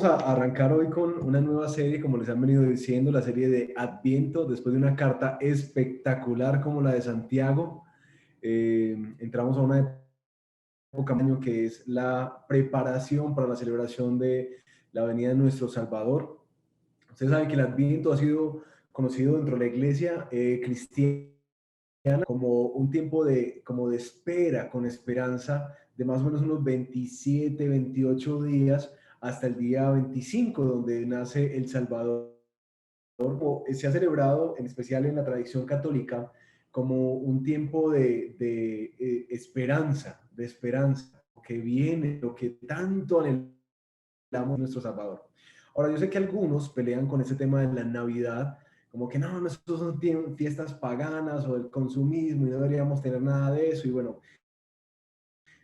a arrancar hoy con una nueva serie, como les han venido diciendo, la serie de Adviento, después de una carta espectacular como la de Santiago. Entramos a una época del año que es la preparación para la celebración de la venida de nuestro Salvador. Ustedes saben que el Adviento ha sido conocido dentro de la iglesia cristiana como un tiempo como de espera, con esperanza, de más o menos unos 27, 28 días hasta el día 25, donde nace el Salvador. Se ha celebrado, en especial en la tradición católica, como un tiempo de esperanza, que viene, lo que tanto anhelamos nuestro Salvador. Ahora, yo sé que algunos pelean con ese tema de la Navidad, como que no, estos son fiestas paganas o del consumismo y no deberíamos tener nada de eso. Y bueno,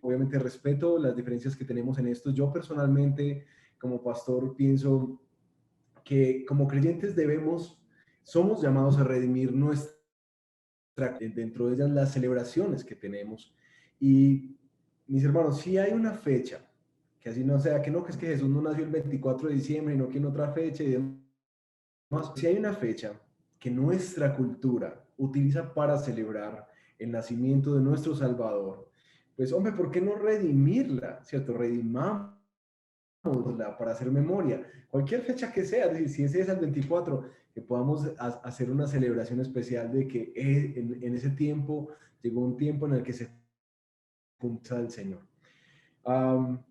obviamente respeto las diferencias que tenemos en esto. Yo personalmente, como pastor, pienso que como creyentes somos llamados a redimir dentro de ellas las celebraciones que tenemos. Y mis hermanos, si hay una fecha, que así no sea, que no, que es que Jesús no nació el 24 de diciembre y no que en otra fecha y demás, si hay una fecha que nuestra cultura utiliza para celebrar el nacimiento de nuestro Salvador, pues hombre, ¿por qué no redimirla? ¿Cierto? Redimamos para hacer memoria, cualquier fecha que sea, es decir, si ese es el 24, que podamos hacer una celebración especial de que en ese tiempo llegó un tiempo en el que se punta el Señor.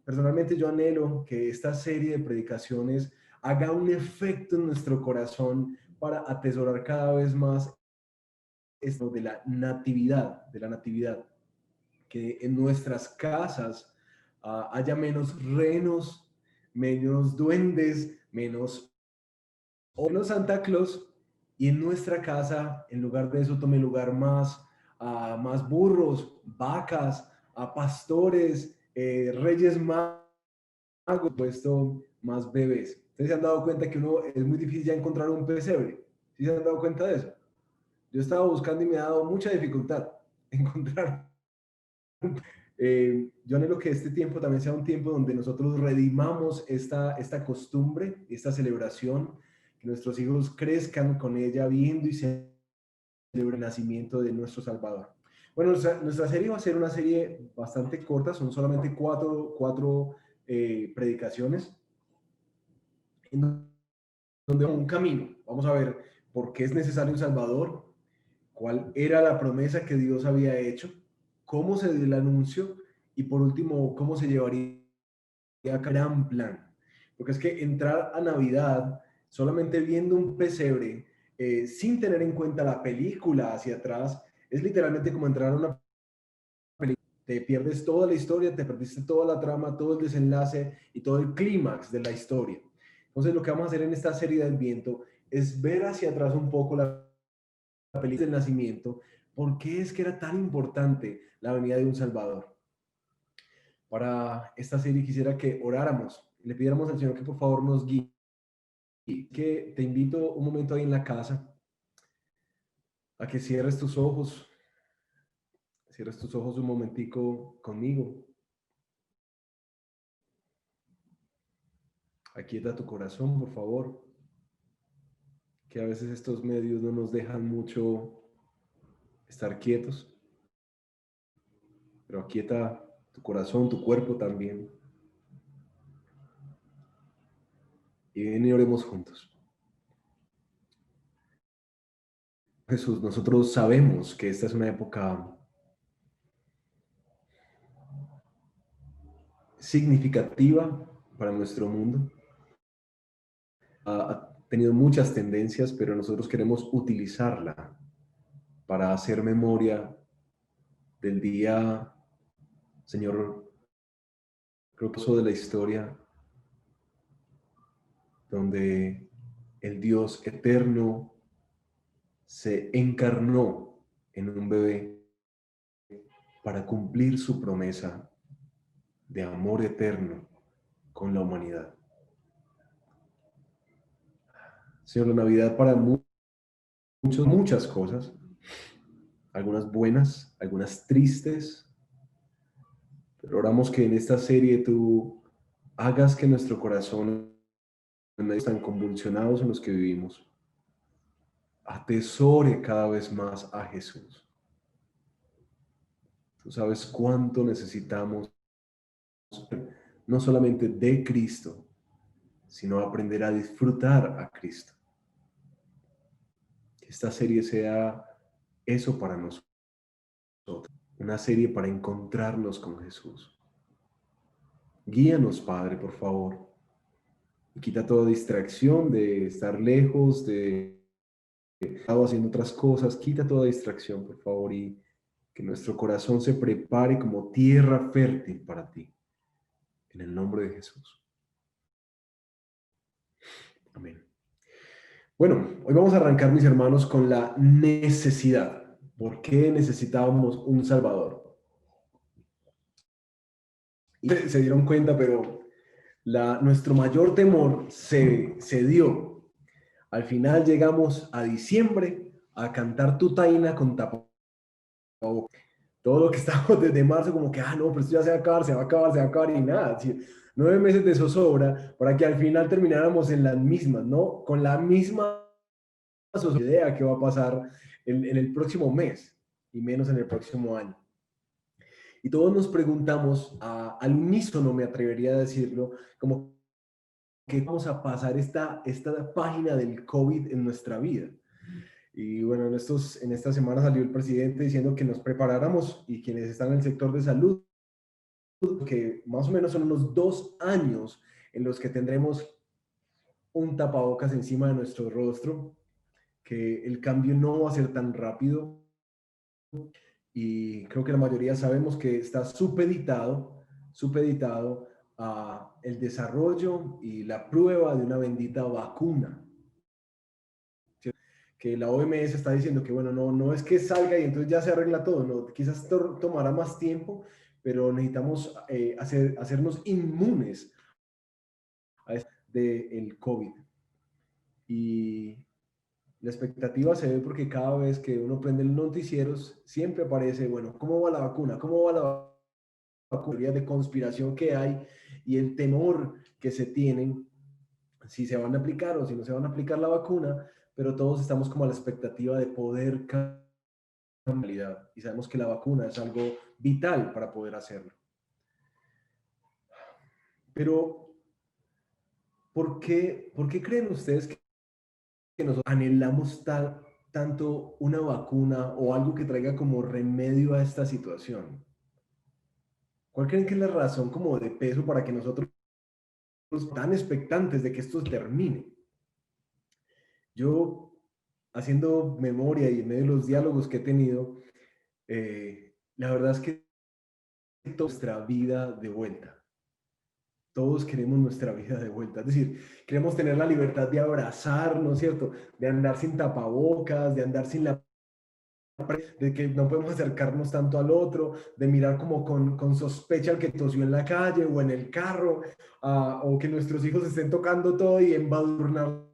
Personalmente yo anhelo que esta serie de predicaciones haga un efecto en nuestro corazón para atesorar cada vez más esto de la natividad, que en nuestras casas haya menos renos, menos duendes, menos Santa Claus, y en nuestra casa, en lugar de eso, tome lugar más burros, vacas, pastores, reyes magos, puesto más bebés. ¿Ustedes se han dado cuenta que es muy difícil ya encontrar un pesebre? ¿Sí se han dado cuenta de eso? Yo estaba buscando y me ha dado mucha dificultad encontrar. Yo anhelo que este tiempo también sea un tiempo donde nosotros redimamos esta costumbre, esta celebración, que nuestros hijos crezcan con ella viendo y celebren el nacimiento de nuestro Salvador. Bueno, nuestra serie va a ser una serie bastante corta, son solamente cuatro predicaciones, en donde un camino. Vamos a ver por qué es necesario un Salvador, cuál era la promesa que Dios había hecho, cómo se dio el anuncio y por último, cómo se llevaría a cabo el gran plan. Porque es que entrar a Navidad solamente viendo un pesebre, sin tener en cuenta la película hacia atrás, es literalmente como entrar a una película. Te pierdes toda la historia, te perdiste toda la trama, todo el desenlace y todo el clímax de la historia. Entonces lo que vamos a hacer en esta serie de Adviento es ver hacia atrás un poco la película del nacimiento, por qué es que era tan importante la venida de un Salvador. Para esta serie quisiera que oráramos, le pidiéramos al Señor que por favor nos guíe, que te invito un momento ahí en la casa a que cierres tus ojos un momentico conmigo, aquieta tu corazón, por favor, que a veces estos medios no nos dejan mucho estar quietos, pero aquieta tu corazón, tu cuerpo también, y ven y oremos juntos. Jesús, nosotros sabemos que esta es una época significativa para nuestro mundo. Ha tenido muchas tendencias, pero nosotros queremos utilizarla para hacer memoria del día, Señor, creo que de la historia, donde el Dios eterno se encarnó en un bebé para cumplir su promesa de amor eterno con la humanidad. Señor, la Navidad para muchas cosas, algunas buenas, algunas tristes, pero oramos que en esta serie tú hagas que nuestro corazón en medios tan convulsionados en los que vivimos, atesore cada vez más a Jesús. Tú sabes cuánto necesitamos no solamente de Cristo, sino aprender a disfrutar a Cristo. Que esta serie sea eso para nosotros, una serie para encontrarnos con Jesús. Guíanos, Padre, por favor. Y quita toda distracción de estar lejos, de estar haciendo otras cosas. Quita toda distracción, por favor, y que nuestro corazón se prepare como tierra fértil para ti. En el nombre de Jesús. Amén. Bueno, hoy vamos a arrancar, mis hermanos, con la necesidad. ¿Por qué necesitábamos un Salvador? Y se dieron cuenta, pero nuestro mayor temor se dio. Al final llegamos a diciembre a cantar Tutaina con tapabocas. Todo lo que estábamos desde marzo, como que, no, pero esto ya se va a acabar, se va a acabar, se va a acabar, y nada. 9 meses de zozobra para que al final termináramos en las mismas, ¿no? Con la misma idea que va a pasar en el próximo mes y menos en el próximo año. Y todos nos preguntamos, al unísono me atrevería a decirlo, como que vamos a pasar esta página del COVID en nuestra vida. Y bueno, en esta semana salió el presidente diciendo que nos preparáramos, y quienes están en el sector de salud, que más o menos son unos 2 años en los que tendremos un tapabocas encima de nuestro rostro, que el cambio no va a ser tan rápido, y creo que la mayoría sabemos que está supeditado a el desarrollo y la prueba de una bendita vacuna. Que la OMS está diciendo que, bueno, no es que salga y entonces ya se arregla todo, no, quizás tomará más tiempo, pero necesitamos hacernos inmunes del COVID. Y la expectativa se ve porque cada vez que uno prende los noticieros, siempre aparece, bueno, ¿cómo va la vacuna? ¿Cómo va la vacuna? De conspiración que hay y el temor que se tienen, si se van a aplicar o si no se van a aplicar la vacuna, pero todos estamos como a la expectativa de poder cambiar, y sabemos que la vacuna es algo vital para poder hacerlo. Pero, ¿por qué creen ustedes que nosotros anhelamos tanto una vacuna o algo que traiga como remedio a esta situación? ¿Cuál creen que es la razón como de peso para que nosotros tan expectantes de que esto termine? Yo, haciendo memoria y en medio de los diálogos que he tenido, la verdad es que nuestra vida de vuelta. Todos queremos nuestra vida de vuelta. Es decir, queremos tener la libertad de abrazar, ¿no es cierto? De andar sin tapabocas, de andar sin de que no podemos acercarnos tanto al otro, de mirar como con sospecha al que tosió en la calle o en el carro, o que nuestros hijos estén tocando todo y embadurnarnos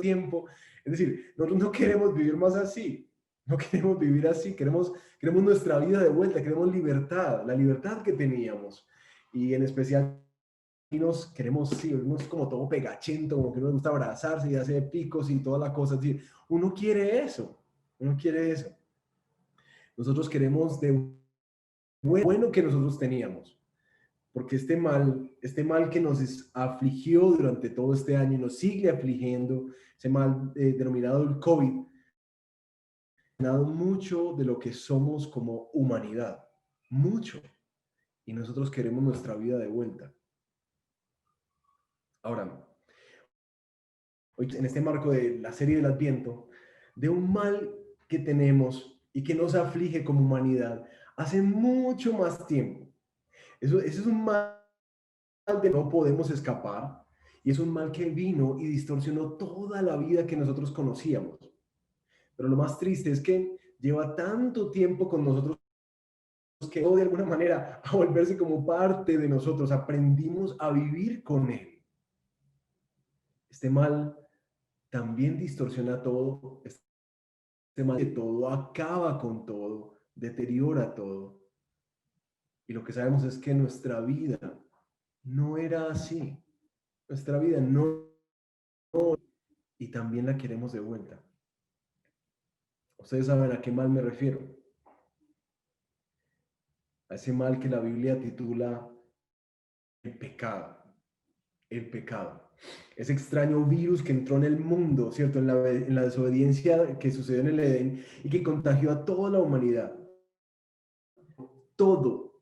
tiempo. Es decir, nosotros no queremos vivir más así. No queremos vivir así. Queremos nuestra vida de vuelta. Queremos libertad, la libertad que teníamos. Y en especial queremos, sí, uno es como todo pegachento, como que no nos gusta abrazarse y hacer picos y toda la cosa. Es decir, uno quiere eso. Uno quiere eso. Nosotros queremos de bueno que nosotros teníamos. Porque este mal que nos afligió durante todo este año y nos sigue afligiendo, ese mal denominado el COVID, ha dado mucho de lo que somos como humanidad, mucho. Y nosotros queremos nuestra vida de vuelta. Ahora, hoy en este marco de la serie del Adviento, de un mal que tenemos y que nos aflige como humanidad hace mucho más tiempo. Eso es un mal que no podemos escapar, y es un mal que vino y distorsionó toda la vida que nosotros conocíamos. Pero lo más triste es que lleva tanto tiempo con nosotros que de alguna manera a volverse como parte de nosotros. Aprendimos a vivir con él. Este mal también distorsiona todo. Este mal de todo acaba con todo, deteriora todo. Y lo que sabemos es que nuestra vida no era así. Nuestra vida no y también la queremos de vuelta. Ustedes saben a qué mal me refiero. A ese mal que la Biblia titula el pecado. El pecado. Ese extraño virus que entró en el mundo, ¿cierto? En la desobediencia que sucedió en el Edén y que contagió a toda la humanidad. Todo,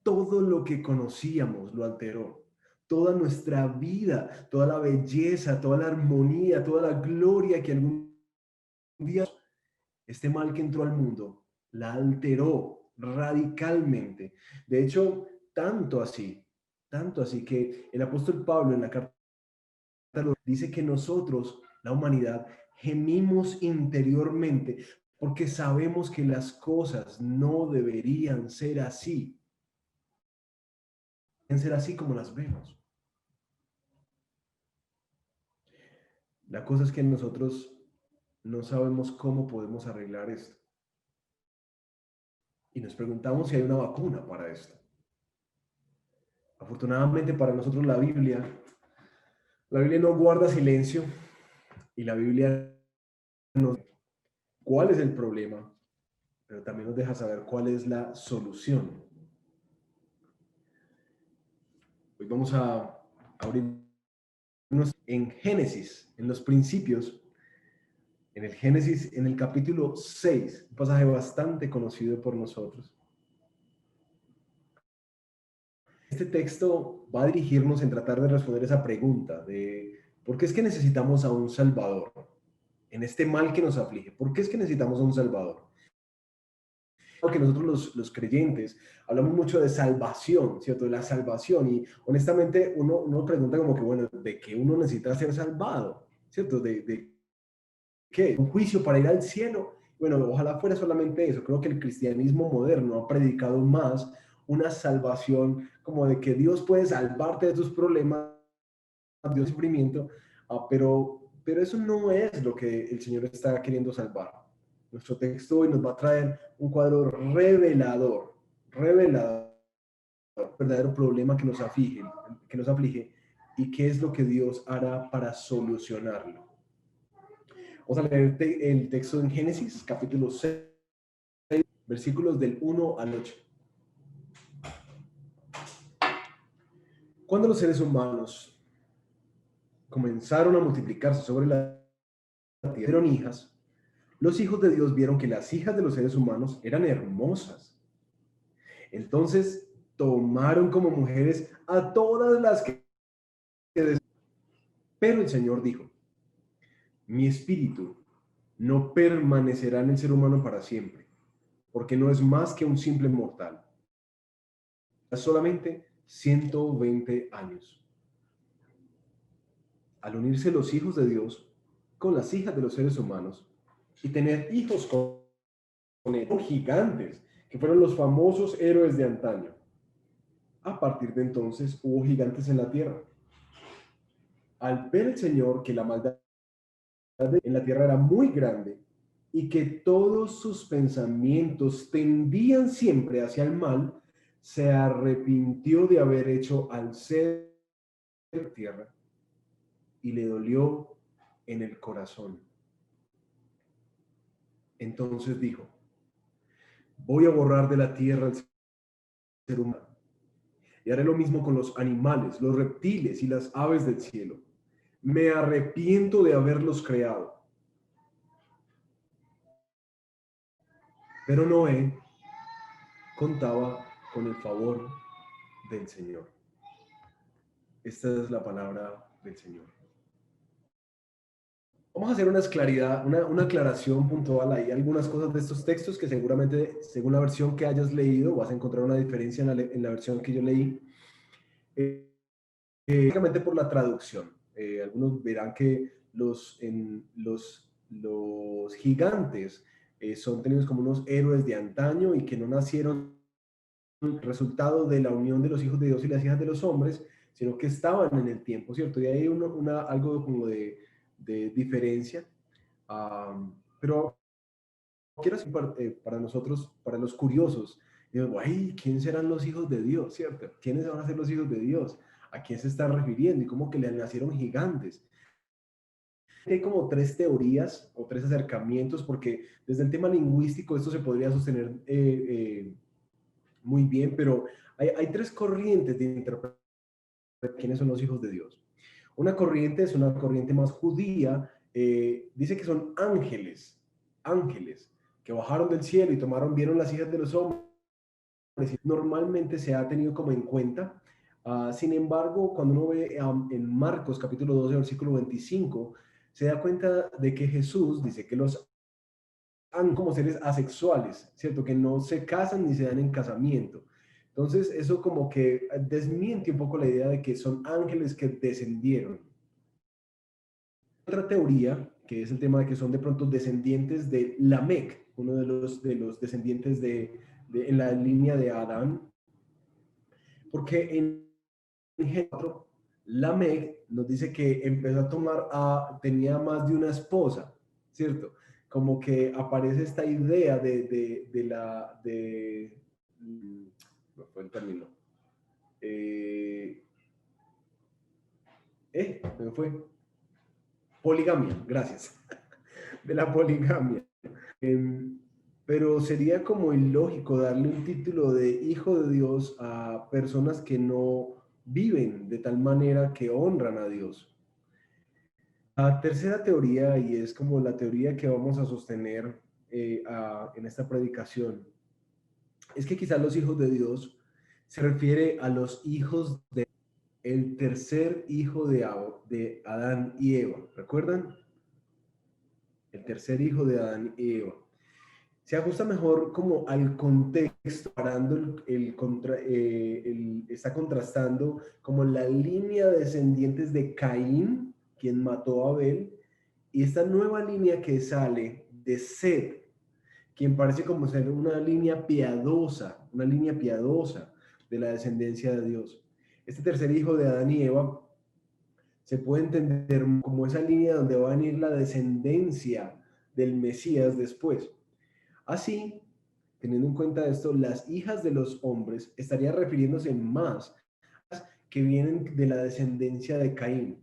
todo lo que conocíamos lo alteró. Toda nuestra vida, toda la belleza, toda la armonía, toda la gloria que algún día este mal que entró al mundo la alteró radicalmente. De hecho, tanto así que el apóstol Pablo en la carta dice que nosotros, la humanidad, gemimos interiormente porque sabemos que las cosas no deberían ser así. Deben ser así como las vemos. La cosa es que nosotros no sabemos cómo podemos arreglar esto. Y nos preguntamos si hay una vacuna para esto. Afortunadamente para nosotros la Biblia no guarda silencio y la Biblia nos dice cuál es el problema, pero también nos deja saber cuál es la solución. Hoy vamos a abrirnos en Génesis, en los principios, en el Génesis, en el capítulo 6, un pasaje bastante conocido por nosotros. Este texto va a dirigirnos en tratar de responder esa pregunta de ¿por qué es que necesitamos a un Salvador en este mal que nos aflige? ¿Por qué es que necesitamos a un Salvador? Que nosotros los creyentes hablamos mucho de salvación, ¿cierto? De la salvación y honestamente uno pregunta como que, bueno, ¿de qué uno necesita ser salvado? ¿Cierto? ¿De qué? ¿Un juicio para ir al cielo? Bueno, ojalá fuera solamente eso. Creo que el cristianismo moderno ha predicado más una salvación como de que Dios puede salvarte de tus problemas, de tu sufrimiento, pero eso no es lo que el Señor está queriendo salvar. Nuestro texto hoy nos va a traer un cuadro revelador, verdadero problema que nos aflige y qué es lo que Dios hará para solucionarlo. Vamos a leer el texto en Génesis, capítulo 6, versículos del 1 al 8. Cuando los seres humanos comenzaron a multiplicarse sobre la tierra, dieron hijas, los hijos de Dios vieron que las hijas de los seres humanos eran hermosas. Entonces tomaron como mujeres a todas las que deseaban. Pero el Señor dijo, mi espíritu no permanecerá en el ser humano para siempre, porque no es más que un simple mortal. Solamente 120 años. Al unirse los hijos de Dios con las hijas de los seres humanos y tener hijos con ellos, gigantes, que fueron los famosos héroes de antaño. A partir de entonces hubo gigantes en la tierra. Al ver el Señor que la maldad en la tierra era muy grande y que todos sus pensamientos tendían siempre hacia el mal, se arrepintió de haber hecho al ser tierra y le dolió en el corazón. Entonces dijo, voy a borrar de la tierra al ser humano y haré lo mismo con los animales, los reptiles y las aves del cielo. Me arrepiento de haberlos creado. Pero Noé contaba con el favor del Señor. Esta es la palabra del Señor. Vamos a hacer una aclaración puntual. Hay algunas cosas de estos textos que seguramente, según la versión que hayas leído, vas a encontrar una diferencia en la versión que yo leí. Básicamente por la traducción. Algunos verán que los gigantes son tenidos como unos héroes de antaño y que no nacieron resultado de la unión de los hijos de Dios y las hijas de los hombres, sino que estaban en el tiempo, ¿cierto? Y hay algo como de diferencia. Pero quiero decir para nosotros, para los curiosos, digo, ay, ¿quién serán los hijos de Dios, cierto? ¿Quiénes van a ser los hijos de Dios? ¿A quién se está refiriendo? Y cómo que le nacieron gigantes. Hay como tres teorías o tres acercamientos, porque desde el tema lingüístico esto se podría sostener muy bien, pero hay tres corrientes de interpretación de quiénes son los hijos de Dios. Una corriente es una corriente más judía, dice que son ángeles, ángeles, que bajaron del cielo y vieron las hijas de los hombres. Normalmente se ha tenido como en cuenta. Sin embargo, cuando uno ve en Marcos capítulo 12, versículo 25, se da cuenta de que Jesús dice que los como seres asexuales, ¿cierto? Que no se casan ni se dan en casamiento. Entonces, eso como que desmiente un poco la idea de que son ángeles que descendieron. Otra teoría, que es el tema de que son de pronto descendientes de Lamec, uno de los descendientes en la línea de Adán, porque en Génesis 4, Lamec nos dice que empezó a tenía más de una esposa, ¿cierto? Como que aparece esta idea no fue el término, me fue, poligamia, gracias, de la poligamia. Em, pero sería como ilógico darle un título de hijo de Dios a personas que no viven de tal manera que honran a Dios. La tercera teoría, y es como la teoría que vamos a sostener en esta predicación, es que quizás los hijos de Dios se refiere a los hijos de el tercer hijo de Adán y Eva. ¿Recuerdan? El tercer hijo de Adán y Eva. Se ajusta mejor como al contexto, parando está contrastando como la línea de descendientes de Caín, quien mató a Abel, y esta nueva línea que sale de Set, quien parece como ser una línea piadosa de la descendencia de Dios. Este tercer hijo de Adán y Eva se puede entender como esa línea donde va a venir la descendencia del Mesías después. Así, teniendo en cuenta esto, las hijas de los hombres estarían refiriéndose más que vienen de la descendencia de Caín.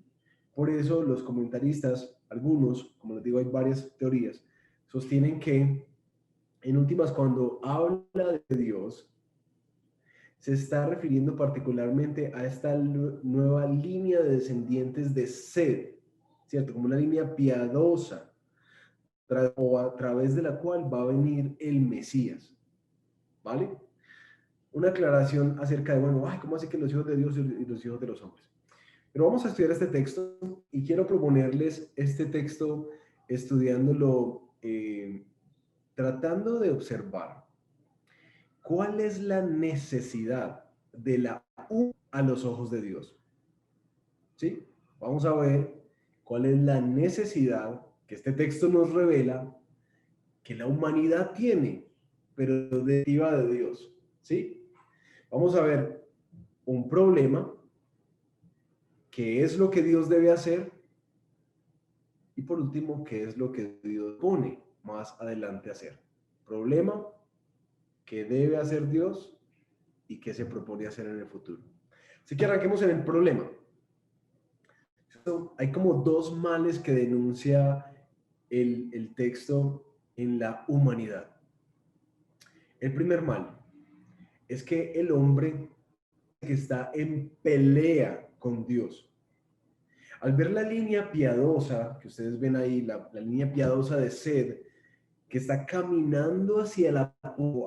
Por eso los comentaristas, algunos, como les digo, hay varias teorías, sostienen que en últimas cuando habla de Dios, se está refiriendo particularmente a esta nueva línea de descendientes de Sed, ¿cierto? Como una línea piadosa, o a través de la cual va a venir el Mesías, ¿vale? Una aclaración acerca de, bueno, ¿cómo hace que los hijos de Dios y los hijos de los hombres? Pero vamos a estudiar este texto y quiero proponerles este texto estudiándolo, tratando de observar cuál es la necesidad de la U a los ojos de Dios. ¿Sí? Vamos a ver cuál es la necesidad que este texto nos revela que la humanidad tiene, pero deriva de Dios. ¿Sí? Vamos a ver un problema, qué es lo que Dios debe hacer y por último, qué es lo que Dios pone más adelante a hacer. Problema, qué debe hacer Dios y qué se propone hacer en el futuro. Así que arranquemos en el problema. Hay como dos males que denuncia el texto en la humanidad. El primer mal es que el hombre que está en pelea con Dios. Al ver la línea piadosa, que ustedes ven ahí, la línea piadosa de Sed, que está caminando hacia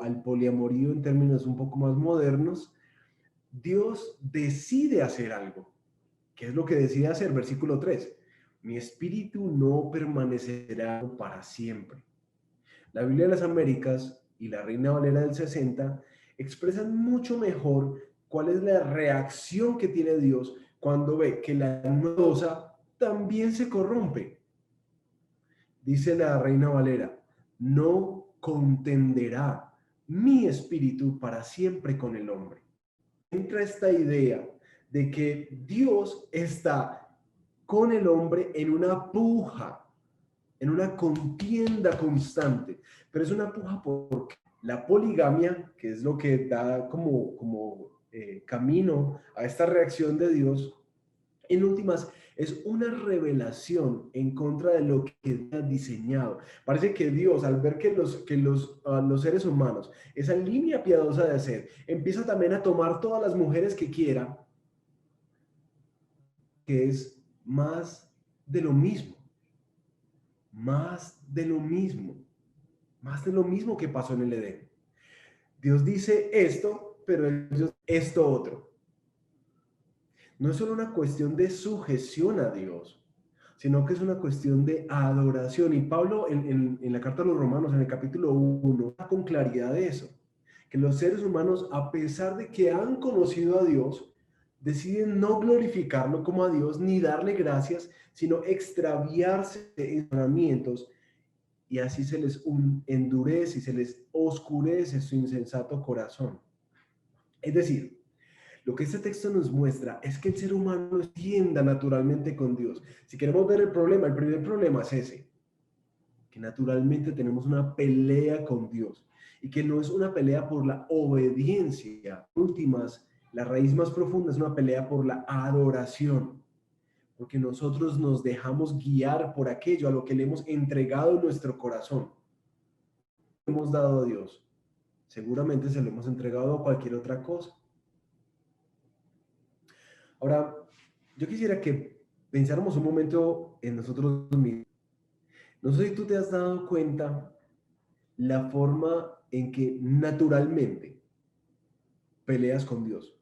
al poliamorío en términos un poco más modernos, Dios decide hacer algo. ¿Qué es lo que decide hacer? Versículo 3. Mi espíritu no permanecerá para siempre. La Biblia de las Américas y la Reina Valera del 60 expresan mucho mejor cuál es la reacción que tiene Dios cuando ve que la nueva también se corrompe. Dice la Reina Valera, no contenderá mi espíritu para siempre con el hombre. Entra esta idea de que Dios está con el hombre en una puja, en una contienda constante, pero es una puja porque la poligamia, que es lo que da como camino a esta reacción de Dios, en últimas Es una revelación en contra de lo que ha diseñado. Parece que Dios, al ver que los seres humanos, esa línea piadosa de hacer, empieza también a tomar todas las mujeres que quiera, que es más de lo mismo, más de lo mismo, más de lo mismo que pasó en el Edén. Dios dice esto, pero ellos esto otro. No es solo una cuestión de sujeción a Dios, sino que es una cuestión de adoración. Y Pablo en la carta a los Romanos, en el capítulo 1, da con claridad de eso, que los seres humanos, a pesar de que han conocido a Dios, deciden no glorificarlo como a Dios ni darle gracias, sino extraviarse en mandamientos, y así se les endurece y se les oscurece su insensato corazón. Es decir, lo que este texto nos muestra es que el ser humano tienda naturalmente con Dios. Si queremos ver el problema, el primer problema es ese, que naturalmente tenemos una pelea con Dios y que no es una pelea por la obediencia. Últimas, la raíz más profunda es una pelea por la adoración, porque nosotros nos dejamos guiar por aquello a lo que le hemos entregado nuestro corazón. Hemos dado a Dios, seguramente se lo hemos entregado a cualquier otra cosa. Ahora, yo quisiera que pensáramos un momento en nosotros mismos. No sé si tú te has dado cuenta la forma en que naturalmente peleas con Dios.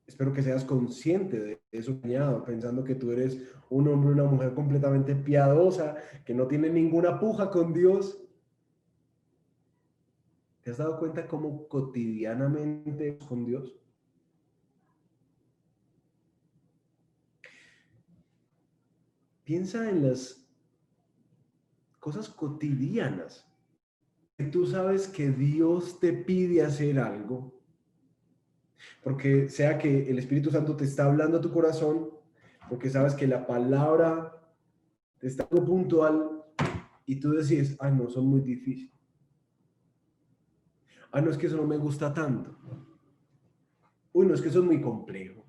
Espero que seas consciente de eso, pensando que tú eres un hombre o una mujer completamente piadosa, que no tiene ninguna puja con Dios. ¿Te has dado cuenta cómo cotidianamente con Dios? Piensa en las cosas cotidianas. Tú sabes que Dios te pide hacer algo, porque sea que el Espíritu Santo te está hablando a tu corazón, porque sabes que la palabra te está algo puntual y tú decides, ah, no, son muy difíciles. Ah, no, es que eso no me gusta tanto. Uy, no, es que eso es muy complejo.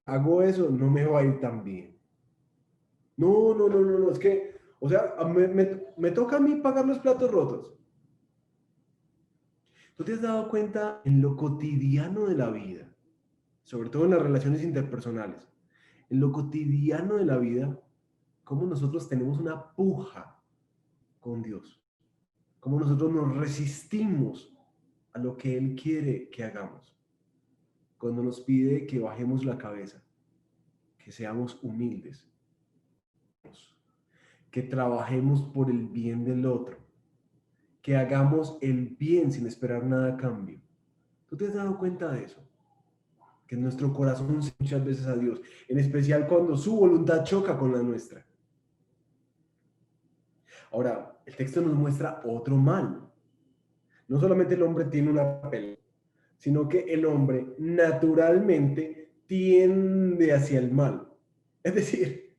Hago eso, no me va a ir tan bien. No, no, no, no, no, es que, o sea, me toca a mí pagar los platos rotos. ¿Tú te has dado cuenta en lo cotidiano de la vida, sobre todo en las relaciones interpersonales, en lo cotidiano de la vida, cómo nosotros tenemos una puja con Dios? Cómo nosotros nos resistimos a lo que Él quiere que hagamos. Cuando nos pide que bajemos la cabeza, que seamos humildes, que trabajemos por el bien del otro, que hagamos el bien sin esperar nada a cambio. ¿Tú te has dado cuenta de eso? Que nuestro corazón se muchas veces a Dios, en especial cuando su voluntad choca con la nuestra. Ahora, el texto nos muestra otro mal. No solamente el hombre tiene una pelea, sino que el hombre naturalmente tiende hacia el mal. Es decir,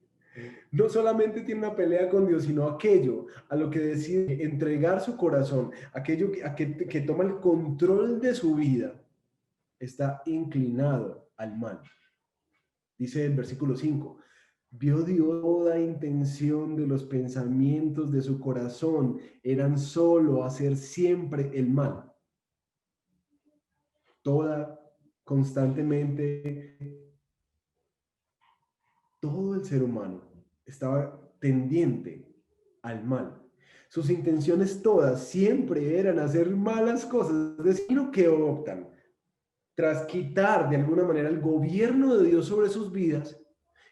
no solamente tiene una pelea con Dios, sino aquello a lo que decide entregar su corazón, aquello que toma el control de su vida, está inclinado al mal. Dice el versículo 5, vio Dios toda intención de los pensamientos de su corazón, eran solo hacer siempre el mal. Toda, constantemente, todo el ser humano estaba tendiente al mal. Sus intenciones todas siempre eran hacer malas cosas, es decir, lo que optan tras quitar de alguna manera el gobierno de Dios sobre sus vidas,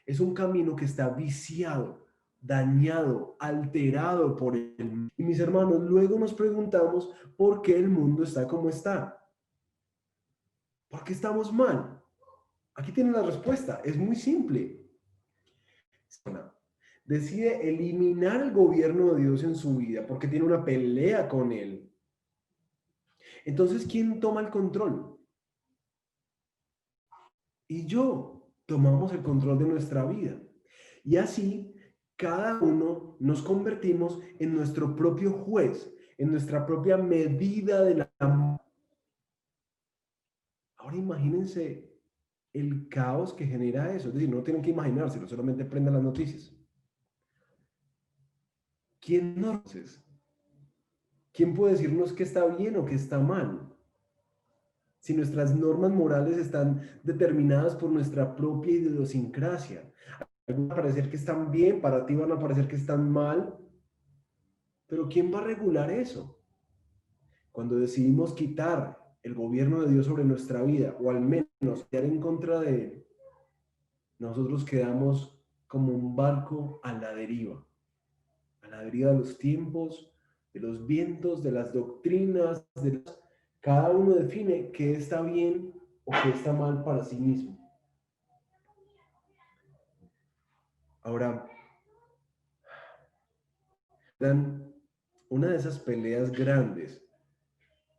es un camino que está viciado, dañado, alterado por él. Y mis hermanos, luego nos preguntamos por qué el mundo está como está. ¿Por qué estamos mal? Aquí tienen la respuesta, es muy simple. Decide eliminar el gobierno de Dios en su vida porque tiene una pelea con él. Entonces, ¿quién toma el control? Y yo tomamos el control de nuestra vida. Y así, cada uno nos convertimos en nuestro propio juez, en nuestra propia medida de la... Ahora imagínense el caos que genera eso. Es decir, no tienen que imaginárselo, solamente prendan las noticias. ¿Quién no? ¿Quién puede decirnos qué está bien o qué está mal? Si nuestras normas morales están determinadas por nuestra propia idiosincrasia. Van a parecer que están bien, para ti van a parecer que están mal, pero ¿quién va a regular eso? Cuando decidimos quitar el gobierno de Dios sobre nuestra vida, o al menos estar en contra de él, nosotros quedamos como un barco a la deriva de los tiempos, de los vientos, de las doctrinas, cada uno define qué está bien o qué está mal para sí mismo. Ahora, dan una de esas peleas grandes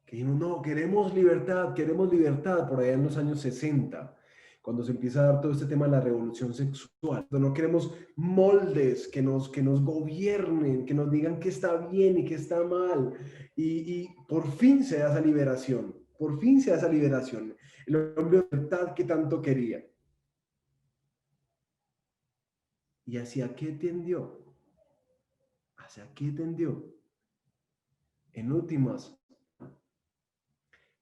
que dijimos, no, queremos libertad, por allá en los años 60, cuando se empieza a dar todo este tema de la revolución sexual. No queremos moldes que nos gobiernen, que nos digan qué está bien y qué está mal. Y por fin se da esa liberación, por fin se da esa liberación. El hombre de libertad que tanto quería. ¿Y hacia qué tendió? ¿Hacia qué tendió? En últimas,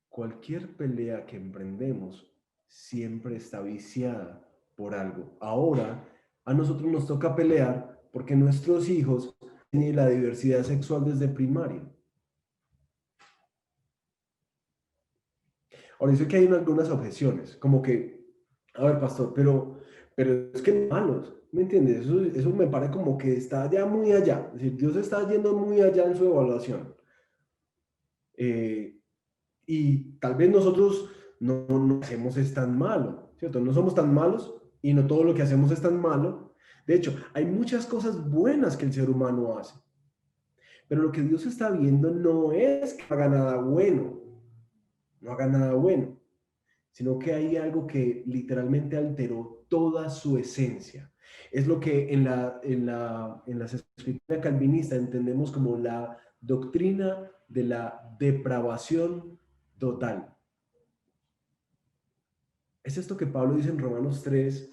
cualquier pelea que emprendemos siempre está viciada por algo. Ahora, a nosotros nos toca pelear porque nuestros hijos tienen la diversidad sexual desde primaria. Ahora, dice que hay algunas objeciones, como que, a ver, pastor, pero es que malos, ¿me entiendes? Eso me parece como que está ya muy allá. Es decir, Dios está yendo muy allá en su evaluación. Eh, y tal vez nosotros no hacemos es tan malo, ¿cierto? No somos tan malos y no todo lo que hacemos es tan malo. De hecho, hay muchas cosas buenas que el ser humano hace, pero lo que Dios está viendo no es que haga nada bueno, no haga nada bueno, sino que hay algo que literalmente alteró toda su esencia. Es lo que en las escrituras calvinistas entendemos como la doctrina de la depravación total. Es esto que Pablo dice en Romanos 3,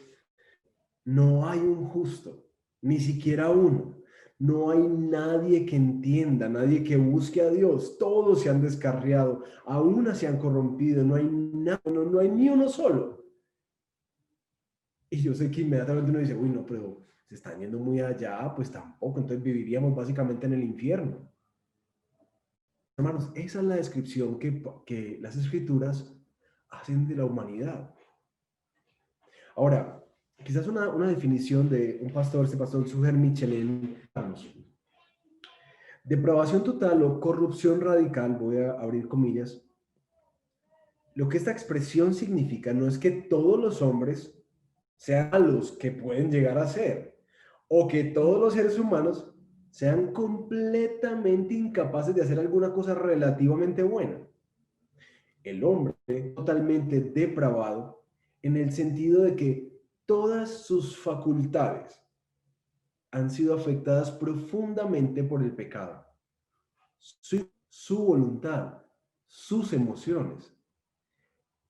no hay un justo, ni siquiera uno. No hay nadie que entienda, nadie que busque a Dios. Todos se han descarriado, aún se han corrompido, no hay, no hay ni uno solo. Y yo sé que inmediatamente uno dice, uy, no, pero se están yendo muy allá, pues tampoco, entonces viviríamos básicamente en el infierno. Hermanos, esa es la descripción que las escrituras hacen de la humanidad. Ahora, quizás una definición de un pastor, este pastor Suger Michelin, depravación total o corrupción radical, voy a abrir comillas, lo que esta expresión significa no es que todos los hombres sean los que pueden llegar a ser, o que todos los seres humanos sean completamente incapaces de hacer alguna cosa relativamente buena. El hombre es totalmente depravado en el sentido de que todas sus facultades han sido afectadas profundamente por el pecado. Su voluntad, sus emociones.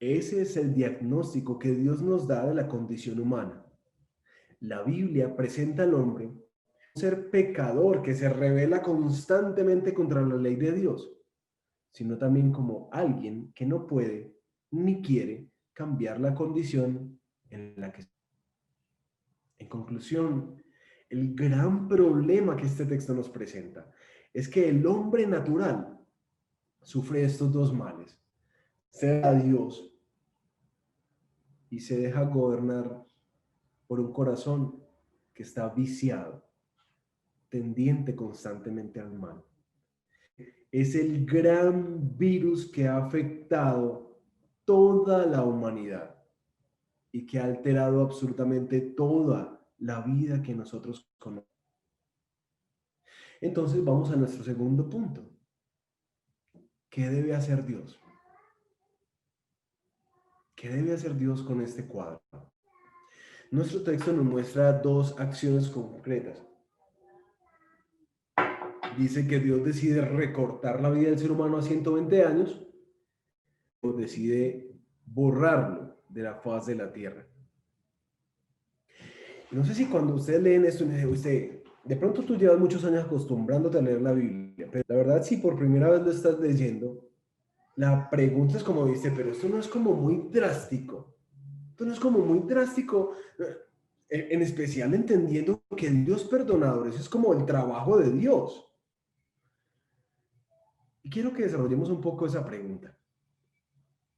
Ese es el diagnóstico que Dios nos da de la condición humana. La Biblia presenta al hombre un ser pecador que se revela constantemente contra la ley de Dios, sino también como alguien que no puede ni quiere cambiar la condición en la que está. En conclusión, el gran problema que este texto nos presenta es que el hombre natural sufre estos dos males. Se da a Dios y se deja gobernar por un corazón que está viciado, tendiente constantemente al mal. Es el gran virus que ha afectado toda la humanidad y que ha alterado absolutamente toda la vida que nosotros conocemos. Entonces vamos a nuestro segundo punto. ¿Qué debe hacer Dios? ¿Qué debe hacer Dios con este cuadro? Nuestro texto nos muestra dos acciones concretas. Dice que Dios decide recortar la vida del ser humano a 120 años o decide borrarlo de la faz de la tierra. No sé si cuando ustedes leen esto, de pronto tú llevas muchos años acostumbrándote a leer la Biblia, pero la verdad si por primera vez lo estás leyendo, la pregunta es como dice, pero esto no es como muy drástico. Esto no es como muy drástico, en especial entendiendo que Dios perdonador, eso es como el trabajo de Dios. Y quiero que desarrollemos un poco esa pregunta.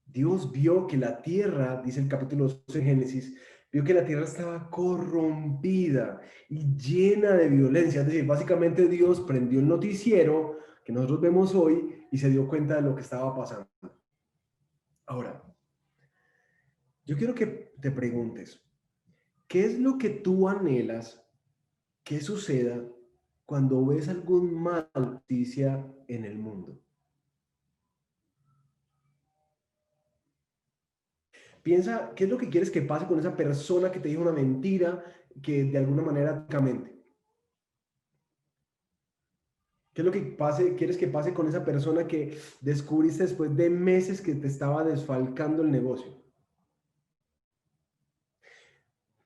Dios vio que la tierra, dice el capítulo 12 de Génesis, vio que la tierra estaba corrompida y llena de violencia. Es decir, básicamente Dios prendió el noticiero que nosotros vemos hoy y se dio cuenta de lo que estaba pasando. Ahora, yo quiero que te preguntes, ¿qué es lo que tú anhelas que suceda cuando ves algún mal noticia en el mundo? Piensa, ¿qué es lo que quieres que pase con esa persona que te dijo una mentira que de alguna manera mente? ¿Qué es lo que quieres que pase con esa persona que descubriste después de meses que te estaba desfalcando el negocio?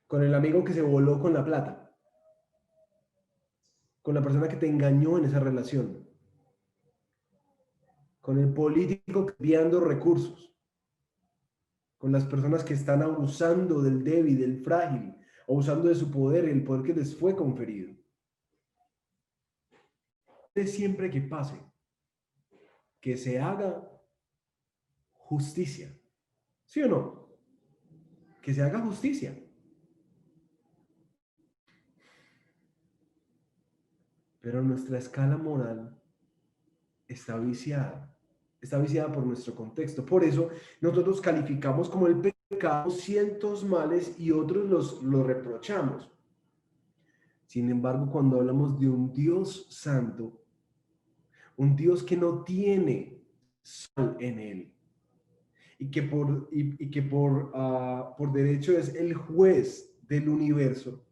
Con el amigo que se voló con la plata. Con la persona que te engañó en esa relación. Con el político enviando recursos. Con las personas que están abusando del débil, del frágil, o usando de su poder, el poder que les fue conferido. Siempre que pase, que se haga justicia. ¿Sí o no? Que se haga justicia. Pero nuestra escala moral está viciada. Está viciada por nuestro contexto. Por eso nosotros calificamos como el pecado cientos males y otros los reprochamos. Sin embargo, cuando hablamos de un Dios santo, un Dios que no tiene sal en él y que por derecho es el juez del universo,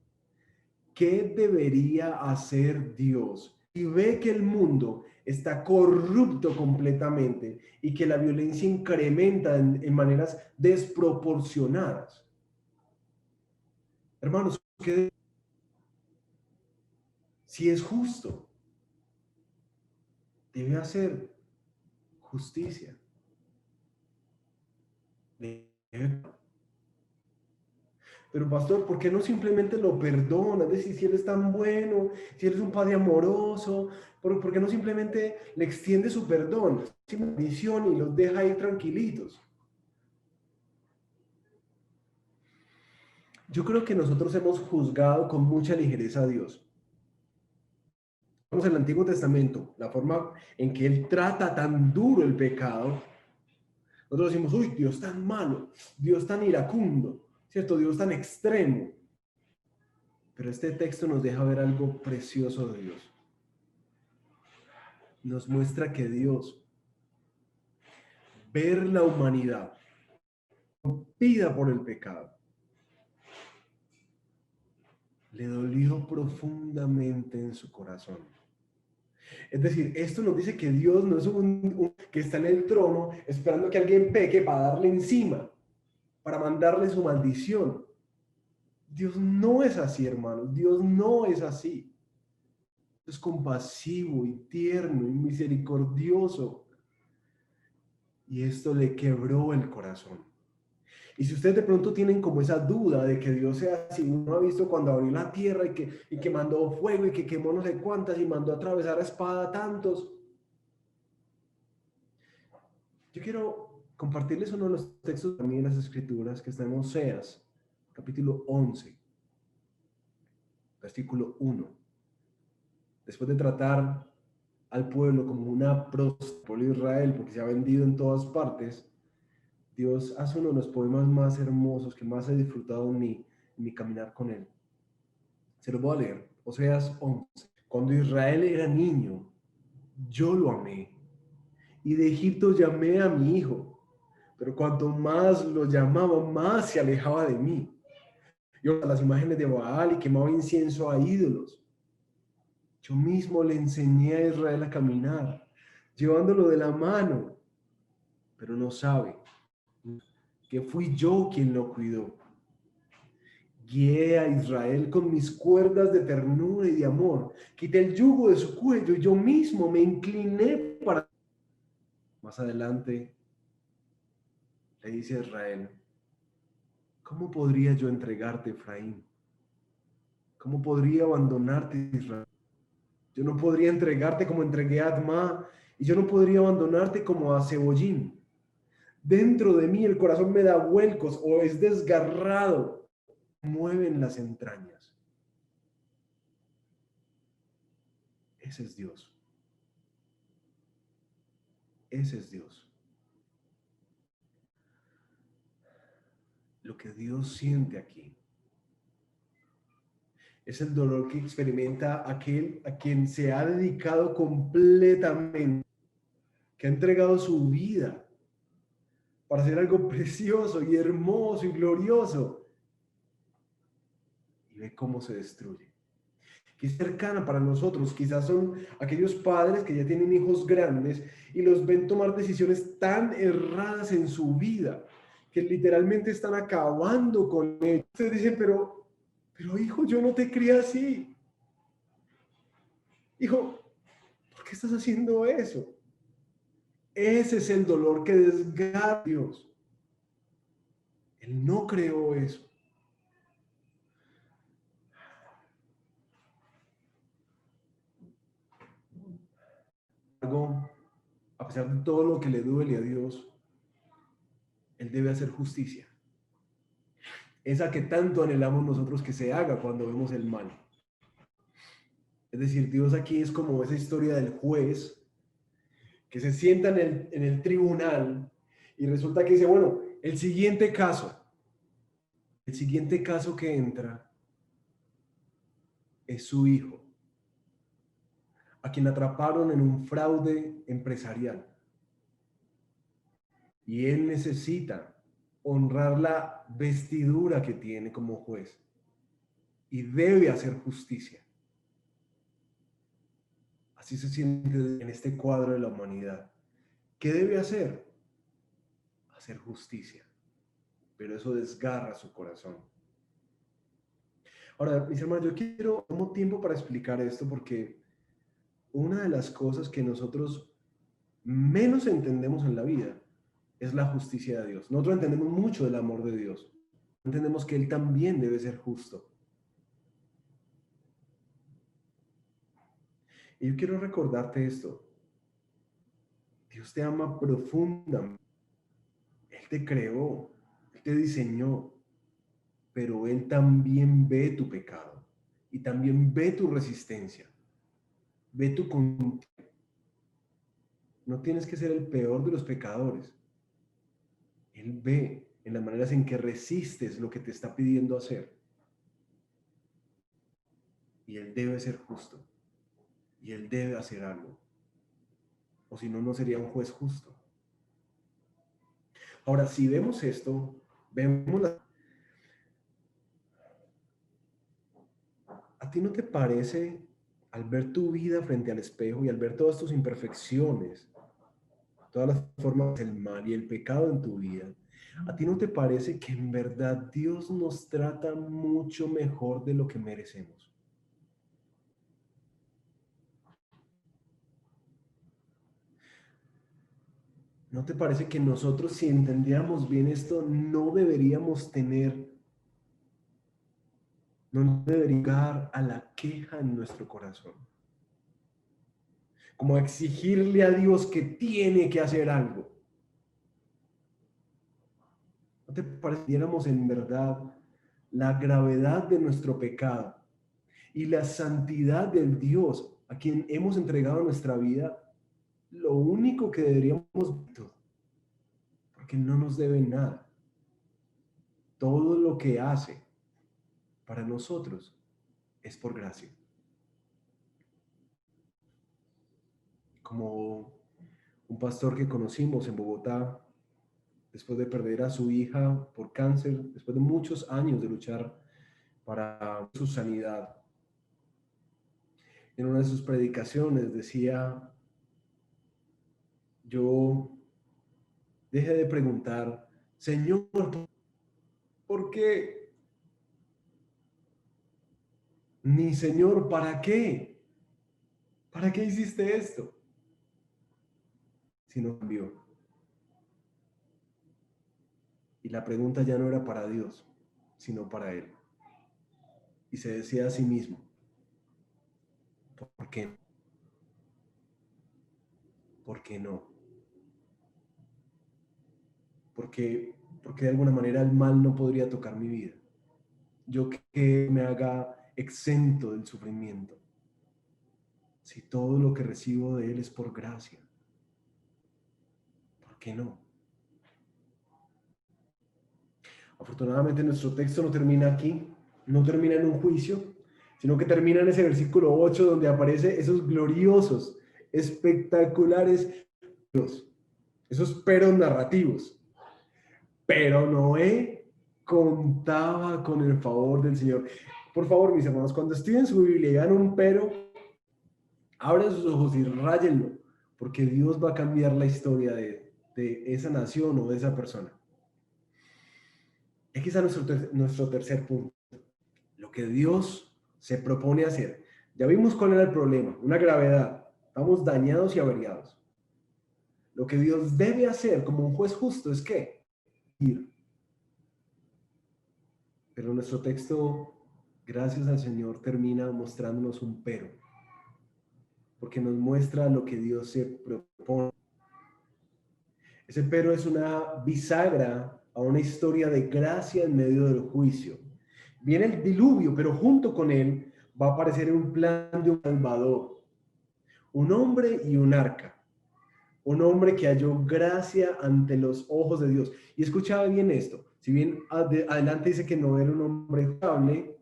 ¿qué debería hacer Dios? Y ve que el mundo está corrupto completamente y que la violencia incrementa en maneras desproporcionadas. Hermanos, si es justo, debe hacer justicia. Pero pastor, ¿por qué no simplemente lo perdona? Es decir, si él es tan bueno, si él es un padre amoroso, ¿por qué no simplemente le extiende su perdón, su bendición y los deja ir tranquilitos? Yo creo que nosotros hemos juzgado con mucha ligereza a Dios. Vamos en el Antiguo Testamento, la forma en que Él trata tan duro el pecado. Nosotros decimos, uy, Dios tan malo, Dios tan iracundo, ¿cierto? Dios tan extremo. Pero este texto nos deja ver algo precioso de Dios. Nos muestra que Dios, ver la humanidad rompida por el pecado, le dolió profundamente en su corazón. Es decir, esto nos dice que Dios no es un que está en el trono esperando que alguien peque para darle encima, para mandarle su maldición. Dios no es así, hermanos. Dios no es así. Es compasivo y tierno y misericordioso. Y esto le quebró el corazón. Y si ustedes de pronto tienen como esa duda de que Dios sea así, uno ha visto cuando abrió la tierra y que mandó fuego y que quemó no sé cuántas y mandó a atravesar a espada a tantos. Yo quiero compartirles uno de los textos también en las Escrituras que está en Oseas, capítulo 11, versículo 1. Después de tratar al pueblo como una prostituta de Israel, porque se ha vendido en todas partes, Dios hace uno de los poemas más hermosos que más he disfrutado en mi caminar con Él. Se lo voy a leer. Oseas 11. Cuando Israel era niño, yo lo amé. Y de Egipto llamé a mi hijo. Pero cuanto más lo llamaba, más se alejaba de mí. Yo a las imágenes de Baal y quemaba incienso a ídolos. Yo mismo le enseñé a Israel a caminar, llevándolo de la mano, pero no sabe. que fui yo quien lo cuidó. Guié a Israel con mis cuerdas de ternura y de amor. Quité el yugo de su cuello y yo mismo me incliné para... Más adelante le dice a Israel, ¿cómo podría yo entregarte, Efraín? ¿Cómo podría abandonarte, Israel? Yo no podría entregarte como entregué a Admá y yo no podría abandonarte como a Cebollín. Dentro de mí el corazón me da vuelcos o es desgarrado. Mueven las entrañas. Ese es Dios. Ese es Dios. Lo que Dios siente aquí es el dolor que experimenta aquel a quien se ha dedicado completamente, que ha entregado su vida para hacer algo precioso y hermoso y glorioso, y ve cómo se destruye. Que es cercana para nosotros, quizás son aquellos padres que ya tienen hijos grandes y los ven tomar decisiones tan erradas en su vida, que literalmente están acabando con ellos. Ustedes dicen, pero hijo, yo no te crié así. Hijo, ¿por qué estás haciendo eso? Ese es el dolor que desgarra a Dios. Él no creó eso. A pesar de todo lo que le duele a Dios, Él debe hacer justicia. Esa que tanto anhelamos nosotros que se haga cuando vemos el mal. Es decir, Dios aquí es como esa historia del juez que se sienta en el tribunal y resulta que dice, bueno, el siguiente caso que entra es su hijo, a quien atraparon en un fraude empresarial. Y él necesita honrar la vestidura que tiene como juez y debe hacer justicia. Así se siente en este cuadro de la humanidad. ¿Qué debe hacer? Hacer justicia. Pero eso desgarra su corazón. Ahora, mis hermanos, tomo tiempo para explicar esto porque una de las cosas que nosotros menos entendemos en la vida es la justicia de Dios. Nosotros entendemos mucho del amor de Dios. Entendemos que Él también debe ser justo. Y yo quiero recordarte esto. Dios te ama profundamente. Él te creó, Él te diseñó, pero Él también ve tu pecado y también ve tu resistencia, ve tu conducta. No tienes que ser el peor de los pecadores. Él ve en las maneras en que resistes lo que te está pidiendo hacer. Y Él debe ser justo. Y Él debe hacer algo. O si no, no sería un juez justo. Ahora, si vemos esto, ¿a ti no te parece, al ver tu vida frente al espejo y al ver todas tus imperfecciones, todas las formas del mal y el pecado en tu vida, ¿a ti no te parece que en verdad Dios nos trata mucho mejor de lo que merecemos? ¿No te parece que nosotros, si entendiéramos bien esto, no debería llegar a la queja en nuestro corazón? Como a exigirle a Dios que tiene que hacer algo. ¿No te parece que viéramos en verdad la gravedad de nuestro pecado y la santidad del Dios a quien hemos entregado nuestra vida? Lo único que deberíamos ver, porque no nos debe nada. Todo lo que hace para nosotros es por gracia. Como un pastor que conocimos en Bogotá, después de perder a su hija por cáncer, después de muchos años de luchar para su sanidad, en una de sus predicaciones decía, yo dejé de preguntar Señor, ¿por qué? Ni Señor, ¿para qué? ¿Para qué hiciste esto? Sino cambió. Y la pregunta ya no era para Dios, sino para él. Y se decía a sí mismo, ¿por qué? ¿Por qué no? Porque de alguna manera el mal no podría tocar mi vida. Yo que me haga exento del sufrimiento. Si todo lo que recibo de Él es por gracia, ¿por qué no? Afortunadamente nuestro texto no termina aquí, no termina en un juicio, sino que termina en ese versículo 8 donde aparece esos gloriosos, espectaculares, esos peros narrativos. Pero Noé contaba con el favor del Señor. Por favor, mis hermanos, cuando estudien su Biblia y vean un pero, abran sus ojos y ráyenlo, porque Dios va a cambiar la historia de esa nación o de esa persona. Aquí está nuestro tercer punto. Lo que Dios se propone hacer. Ya vimos cuál era el problema, una gravedad. Estamos dañados y averiados. Lo que Dios debe hacer como un juez justo es ¿qué? Ir. Pero nuestro texto, gracias al Señor, termina mostrándonos un pero, porque nos muestra lo que Dios se propone. Ese pero es una bisagra a una historia de gracia en medio del juicio. Viene el diluvio, pero junto con él va a aparecer un plan de un salvador, un hombre y un arca, un hombre que halló gracia ante los ojos de Dios. Y escuchaba bien esto, si bien adelante dice que no era un hombre estable,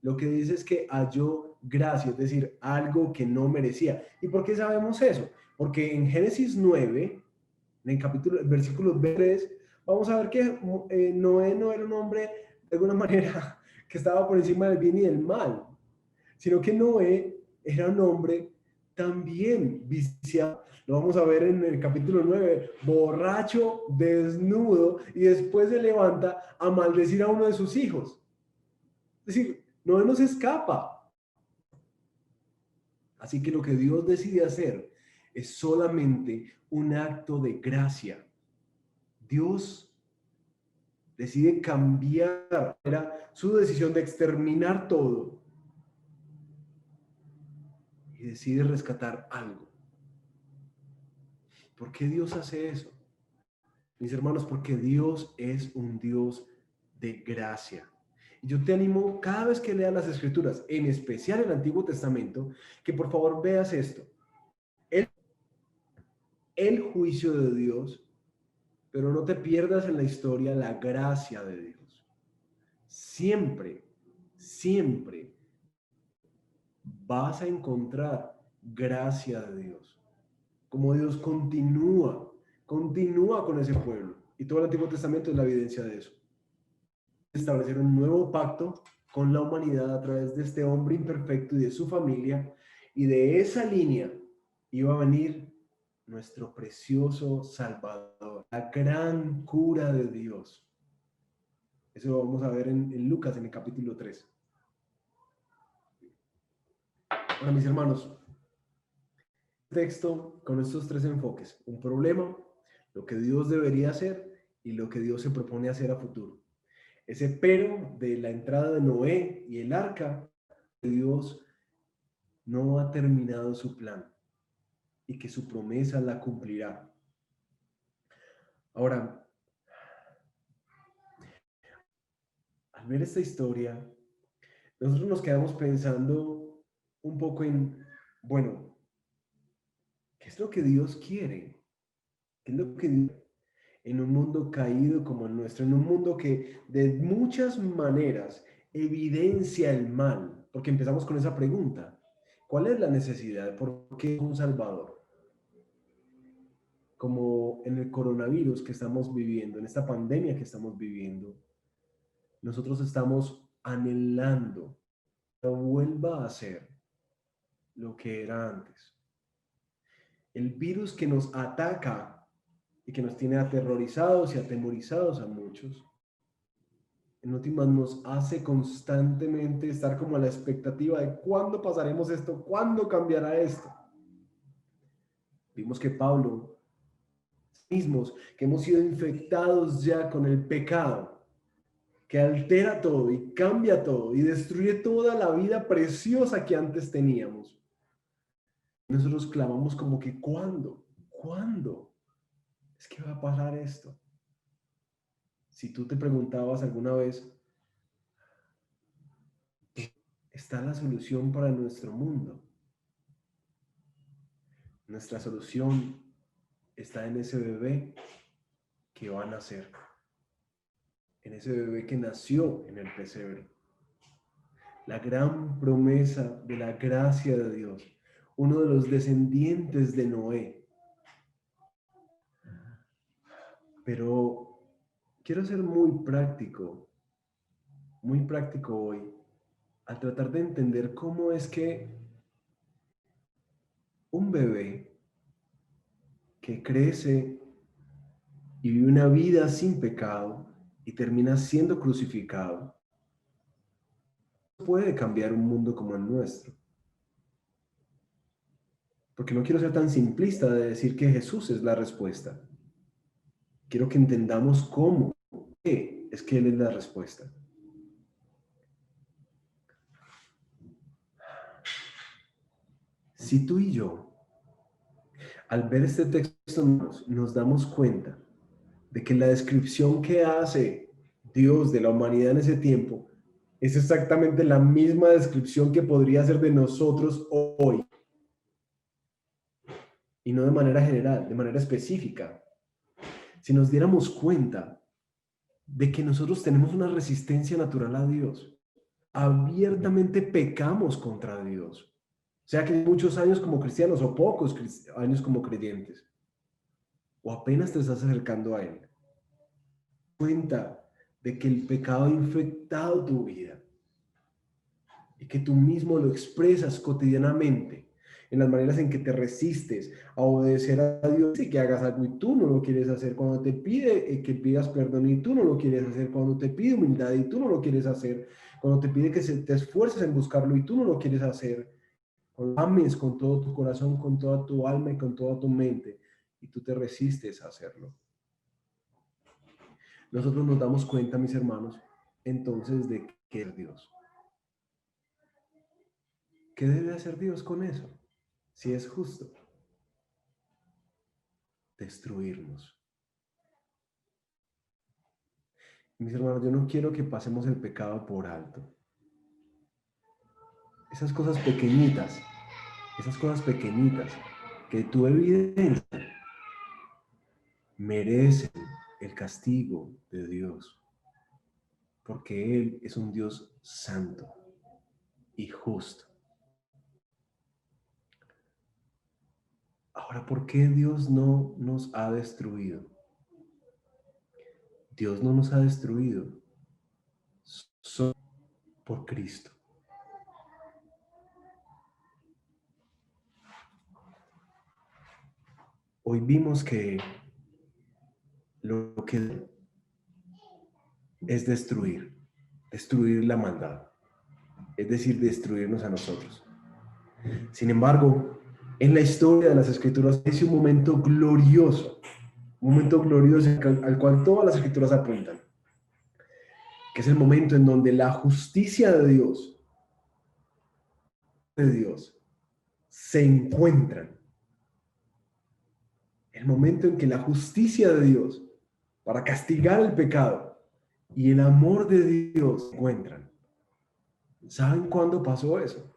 lo que dice es que halló gracia, es decir, algo que no merecía. ¿Y por qué sabemos eso? Porque en Génesis 9, en el capítulo, el versículo 3, vamos a ver que Noé no era un hombre de alguna manera que estaba por encima del bien y del mal, sino que Noé era un hombre también viciado. Lo vamos a ver en el capítulo 9, borracho, desnudo, y después se levanta a maldecir a uno de sus hijos. Es decir, Noé no se escapa. Así que lo que Dios decide hacer es solamente un acto de gracia. Dios decide cambiar, era su decisión de exterminar todo y decide rescatar algo. ¿Por qué Dios hace eso? Mis hermanos, porque Dios es un Dios de gracia. Y yo te animo cada vez que leas las Escrituras, en especial el Antiguo Testamento, que por favor veas esto. El juicio de Dios, pero no te pierdas en la historia la gracia de Dios. Siempre, siempre vas a encontrar gracia de Dios. Como Dios continúa con ese pueblo. Y todo el Antiguo Testamento es la evidencia de eso. Establecer un nuevo pacto con la humanidad a través de este hombre imperfecto y de su familia. Y de esa línea iba a venir nuestro precioso Salvador, la gran cura de Dios. Eso lo vamos a ver en Lucas, en el capítulo 3. Ahora, mis hermanos, texto con estos tres enfoques: un problema, lo que Dios debería hacer y lo que Dios se propone hacer a futuro. Ese pero de la entrada de Noé y el arca, Dios no ha terminado su plan y que su promesa la cumplirá. Ahora, al ver esta historia, nosotros nos quedamos pensando un poco en, bueno, ¿qué es lo que Dios quiere? ¿Qué es lo que Dios en un mundo caído como el nuestro, en un mundo que de muchas maneras evidencia el mal? Porque empezamos con esa pregunta: ¿cuál es la necesidad? ¿Por qué un Salvador? Como en el coronavirus que estamos viviendo, en esta pandemia que estamos viviendo, nosotros estamos anhelando que vuelva a ser lo que era antes. El virus que nos ataca y que nos tiene aterrorizados y atemorizados a muchos, en últimas nos hace constantemente estar como a la expectativa de cuándo pasaremos esto, cuándo cambiará esto. Vimos que Pablo, mismos, que hemos sido infectados ya con el pecado, que altera todo y cambia todo y destruye toda la vida preciosa que antes teníamos. Nosotros clamamos como que ¿cuándo? ¿Cuándo? Es que va a pasar esto. Si tú te preguntabas alguna vez, ¿está la solución para nuestro mundo? Nuestra solución está en ese bebé que va a nacer, en ese bebé que nació en el pesebre. La gran promesa de la gracia de Dios, uno de los descendientes de Noé. Pero quiero ser muy práctico hoy, al tratar de entender cómo es que un bebé que crece y vive una vida sin pecado y termina siendo crucificado, puede cambiar un mundo como el nuestro. Porque no quiero ser tan simplista de decir que Jesús es la respuesta. Quiero que entendamos cómo es que Él es la respuesta. Si tú y yo, al ver este texto, nos damos cuenta de que la descripción que hace Dios de la humanidad en ese tiempo es exactamente la misma descripción que podría hacer de nosotros hoy. Y no de manera general, de manera específica. Si nos diéramos cuenta de que nosotros tenemos una resistencia natural a Dios, abiertamente pecamos contra Dios, sea que muchos años como cristianos o pocos años como creyentes, o apenas te estás acercando a Él, cuenta de que el pecado ha infectado tu vida y que tú mismo lo expresas cotidianamente en las maneras en que te resistes a obedecer a Dios y que hagas algo y tú no lo quieres hacer, cuando te pide que pidas perdón y tú no lo quieres hacer, cuando te pide humildad y tú no lo quieres hacer, cuando te pide que te esfuerces en buscarlo y tú no lo quieres hacer, cuando ames con todo tu corazón, con toda tu alma y con toda tu mente y tú te resistes a hacerlo. Nosotros nos damos cuenta, mis hermanos, entonces de qué es Dios. ¿Qué debe hacer Dios con eso? Si es justo, destruirnos. Mis hermanos, yo no quiero que pasemos el pecado por alto. Esas cosas pequeñitas que tú evidencias, merecen el castigo de Dios, porque Él es un Dios santo y justo. Ahora, ¿por qué Dios no nos ha destruido? Dios no nos ha destruido solo por Cristo. Hoy vimos que lo que es destruir la maldad, es decir, destruirnos a nosotros. Sin embargo, en la historia de las Escrituras es un momento glorioso al cual todas las Escrituras apuntan, que es el momento en donde la justicia de Dios se encuentran. El momento en que la justicia de Dios para castigar el pecado y el amor de Dios se encuentran. ¿Saben cuándo pasó eso?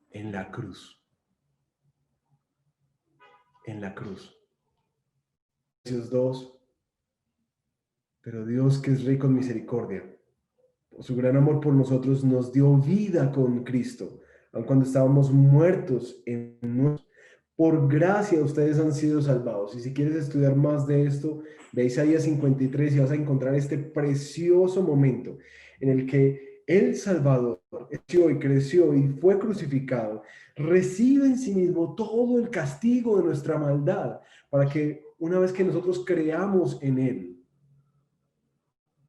En la cruz. En la cruz. Efesios 2. Pero Dios, que es rico en misericordia, por su gran amor por nosotros, nos dio vida con Cristo, aun cuando estábamos muertos en nuestros. Por gracia ustedes han sido salvados. Y si quieres estudiar más de esto, ve Isaías 53 y vas a encontrar este precioso momento en el que el Salvador creció y fue crucificado, recibe en sí mismo todo el castigo de nuestra maldad, para que una vez que nosotros creamos en Él,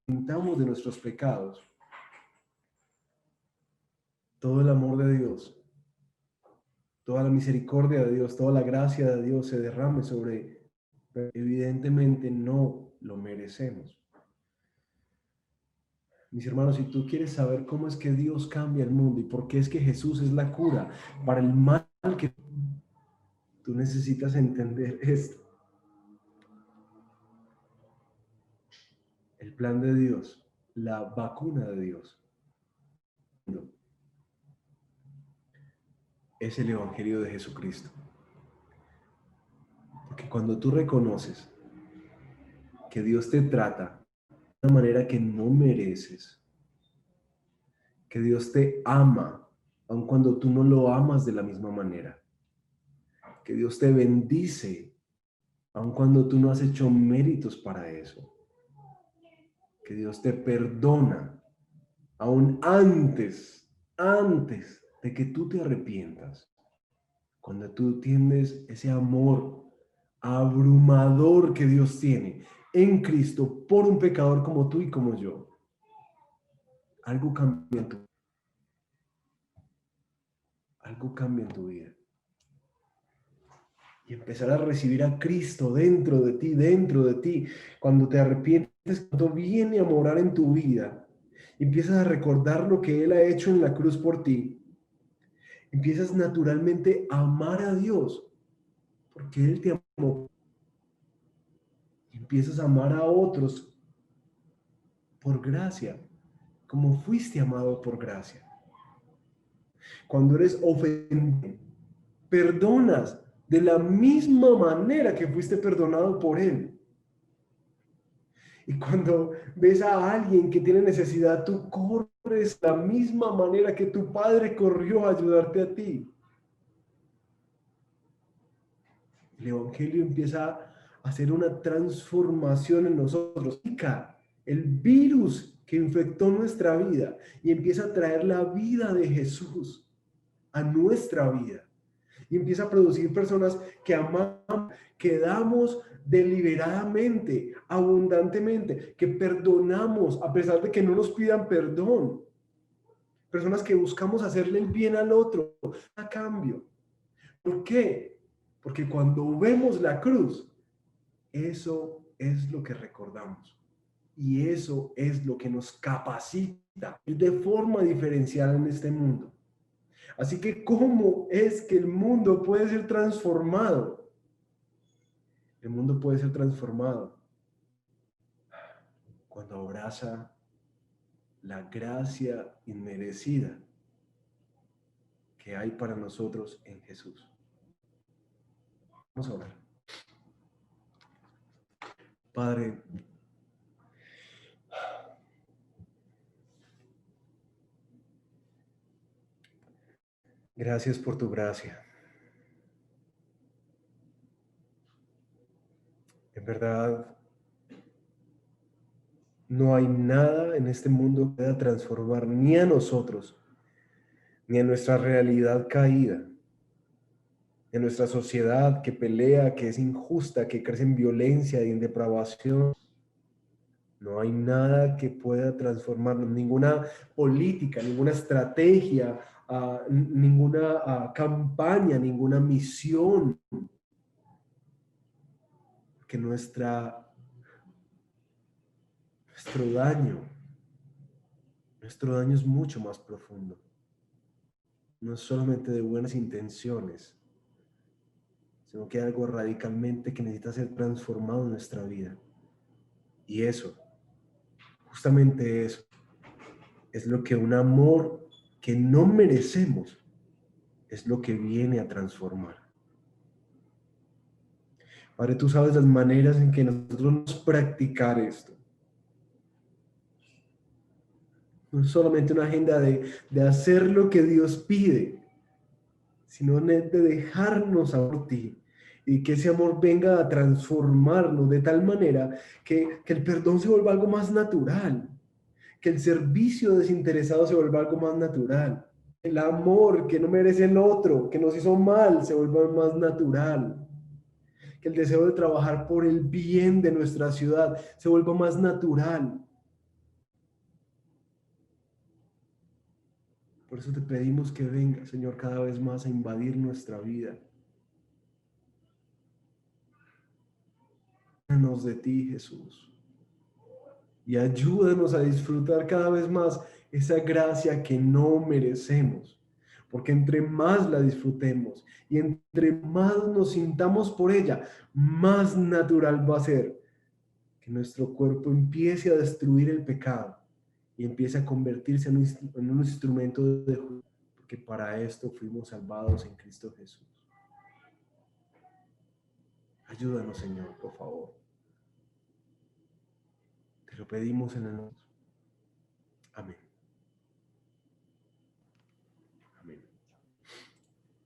pintamos de nuestros pecados, todo el amor de Dios, toda la misericordia de Dios, toda la gracia de Dios se derrame sobre, pero evidentemente no lo merecemos. Mis hermanos, si tú quieres saber cómo es que Dios cambia el mundo y por qué es que Jesús es la cura para el mal que tú necesitas entender esto. El plan de Dios, la vacuna de Dios, es el Evangelio de Jesucristo. Porque cuando tú reconoces que Dios te trata de una manera que no mereces, que Dios te ama, aun cuando tú no lo amas de la misma manera, que Dios te bendice, aun cuando tú no has hecho méritos para eso, que Dios te perdona, aun antes de que tú te arrepientas, cuando tú entiendes ese amor abrumador que Dios tiene en Cristo por un pecador como tú y como yo, algo cambia en tu vida. Algo cambia en tu vida. Y empezar a recibir a Cristo dentro de ti. Cuando te arrepientes, cuando viene a morar en tu vida, empiezas a recordar lo que Él ha hecho en la cruz por ti. Empiezas naturalmente a amar a Dios, porque Él te amó. Empiezas a amar a otros por gracia, como fuiste amado por gracia. Cuando eres ofendido, perdonas de la misma manera que fuiste perdonado por Él. Y cuando ves a alguien que tiene necesidad, tú corres de la misma manera que tu padre corrió a ayudarte a ti. El Evangelio empieza a hacer una transformación en nosotros. El virus que infectó nuestra vida y empieza a traer la vida de Jesús a nuestra vida. Y empieza a producir personas que amamos, que damos deliberadamente, abundantemente, que perdonamos a pesar de que no nos pidan perdón. Personas que buscamos hacerle el bien al otro a cambio. ¿Por qué? Porque cuando vemos la cruz, eso es lo que recordamos. Y eso es lo que nos capacita de forma diferencial en este mundo. Así que, ¿cómo es que el mundo puede ser transformado? El mundo puede ser transformado cuando abraza la gracia inmerecida que hay para nosotros en Jesús. Vamos a orar. Padre, gracias por tu gracia. En verdad, no hay nada en este mundo que pueda transformar ni a nosotros, ni a nuestra realidad caída, en nuestra sociedad que pelea, que es injusta, que crece en violencia y en depravación. No hay nada que pueda transformarnos, ninguna política, ninguna estrategia, ninguna campaña, ninguna misión, que nuestro daño es mucho más profundo. No es solamente de buenas intenciones, sino que hay algo radicalmente que necesita ser transformado en nuestra vida. Y eso, justamente eso, es lo que un amor que no merecemos, es lo que viene a transformar. Padre, tú sabes las maneras en que nosotros vamos a practicar esto. No es solamente una agenda de hacer lo que Dios pide, sino de dejarnos a por ti y que ese amor venga a transformarnos de tal manera que el perdón se vuelva algo más natural, que el servicio desinteresado se vuelva algo más natural, el amor que no merece el otro, que nos hizo mal, se vuelva más natural, que el deseo de trabajar por el bien de nuestra ciudad se vuelva más natural. Por eso te pedimos que venga, Señor, cada vez más a invadir nuestra vida. Llénanos de ti, Jesús, y ayúdanos a disfrutar cada vez más esa gracia que no merecemos, porque entre más la disfrutemos y entre más nos sintamos por ella, más natural va a ser que nuestro cuerpo empiece a destruir el pecado y empiece a convertirse en un instrumento de justicia, porque para esto fuimos salvados en Cristo Jesús. Ayúdanos, Señor, por favor. Te lo pedimos en el nombre. Amén. Amén.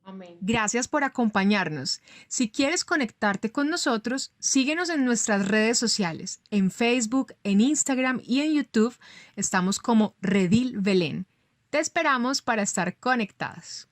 Amén. Gracias por acompañarnos. Si quieres conectarte con nosotros, síguenos en nuestras redes sociales. En Facebook, en Instagram y en YouTube estamos como Redil Belén. Te esperamos para estar conectados.